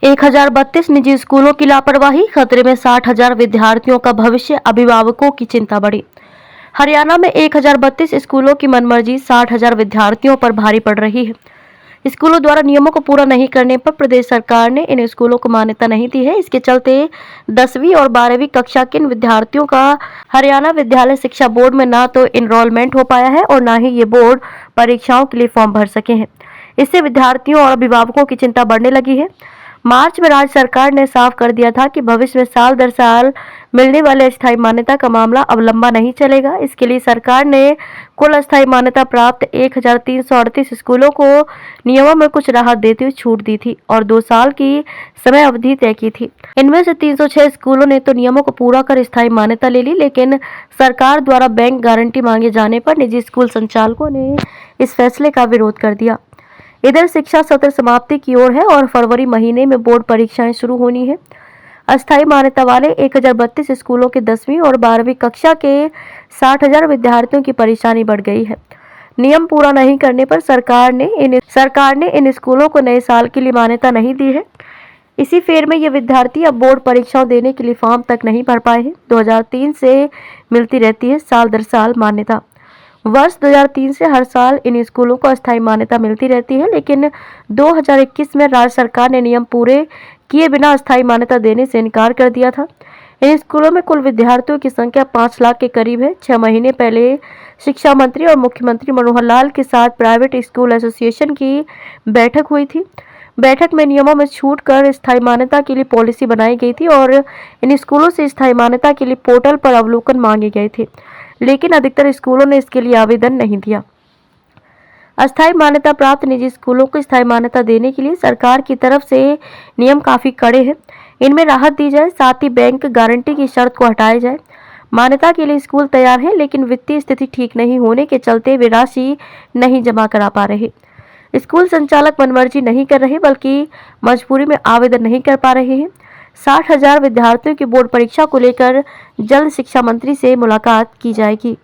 1032 निजी स्कूलों की लापरवाही, खतरे में 60,000 विद्यार्थियों का भविष्य, अभिभावकों की चिंता बढ़ी। हरियाणा में 1032 स्कूलों की मनमर्जी 60,000 विद्यार्थियों पर भारी पड़ रही है। स्कूलों द्वारा नियमों को पूरा नहीं करने पर प्रदेश सरकार ने इन स्कूलों को मान्यता नहीं दी है। इसके चलते 10वीं और 12वीं कक्षा के इन विद्यार्थियों का हरियाणा विद्यालय शिक्षा बोर्ड में ना तो इनरोलमेंट हो पाया है और ना ही ये बोर्ड परीक्षाओं के लिए फॉर्म भर सके हैं। इससे विद्यार्थियों और अभिभावकों की चिंता बढ़ने लगी है। मार्च में राज्य सरकार ने साफ कर दिया था कि भविष्य में साल दर साल मिलने वाले अस्थायी मान्यता का मामला अब लंबा नहीं चलेगा। इसके लिए सरकार ने कुल अस्थायी मान्यता प्राप्त 1338 स्कूलों को नियमों में कुछ राहत देते हुए छूट दी थी और 2 साल की समय अवधि तय की थी। इनमें से 306 स्कूलों ने तो नियमों को पूरा कर स्थायी मान्यता ले ली, लेकिन सरकार द्वारा बैंक गारंटी मांगे जाने पर निजी स्कूल संचालकों ने इस फैसले का विरोध कर दिया। इधर शिक्षा सत्र समाप्ति की ओर है और फरवरी महीने में बोर्ड परीक्षाएं शुरू होनी है। अस्थायी मान्यता वाले 1032 स्कूलों के 10वीं और 12वीं कक्षा के 60,000 विद्यार्थियों की परेशानी बढ़ गई है। नियम पूरा नहीं करने पर सरकार ने इन स्कूलों को नए साल के लिए मान्यता नहीं दी है। इसी फेर में ये विद्यार्थी अब बोर्ड परीक्षाओं देने के लिए फॉर्म तक नहीं भर पाए हैं। 2003 से मिलती रहती है साल दर साल मान्यता। वर्ष 2003 से हर साल इन स्कूलों को अस्थायी मान्यता मिलती रहती है, लेकिन 2021 में राज्य सरकार ने नियम पूरे किए बिना अस्थायी मान्यता देने से इनकार कर दिया था। इन स्कूलों में कुल विद्यार्थियों की संख्या 5 लाख के करीब है। 6 महीने पहले शिक्षा मंत्री और मुख्यमंत्री मनोहर लाल के साथ प्राइवेट स्कूल एसोसिएशन की बैठक हुई थी। बैठक में नियमों में छूट कर स्थायी मान्यता के लिए पॉलिसी बनाई गई थी और इन स्कूलों से स्थायी मान्यता के लिए पोर्टल पर अवलोकन मांगे गए थे, लेकिन अधिकतर स्कूलों ने इसके लिए आवेदन नहीं दिया। अस्थायी मान्यता प्राप्त निजी स्कूलों को स्थायी मान्यता देने के लिए सरकार की तरफ से नियम काफी कड़े हैं। इनमें राहत दी जाए, साथ ही बैंक गारंटी की शर्त को हटाया जाए। मान्यता के लिए स्कूल तैयार है, लेकिन वित्तीय स्थिति ठीक नहीं होने के चलते वे राशि नहीं जमा करा पा रहे। स्कूल संचालक मनमर्जी नहीं कर रहे, बल्कि मजबूरी में आवेदन नहीं कर पा रहे हैं। 60,000 विद्यार्थियों की बोर्ड परीक्षा को लेकर जल्द शिक्षा मंत्री से मुलाकात की जाएगी।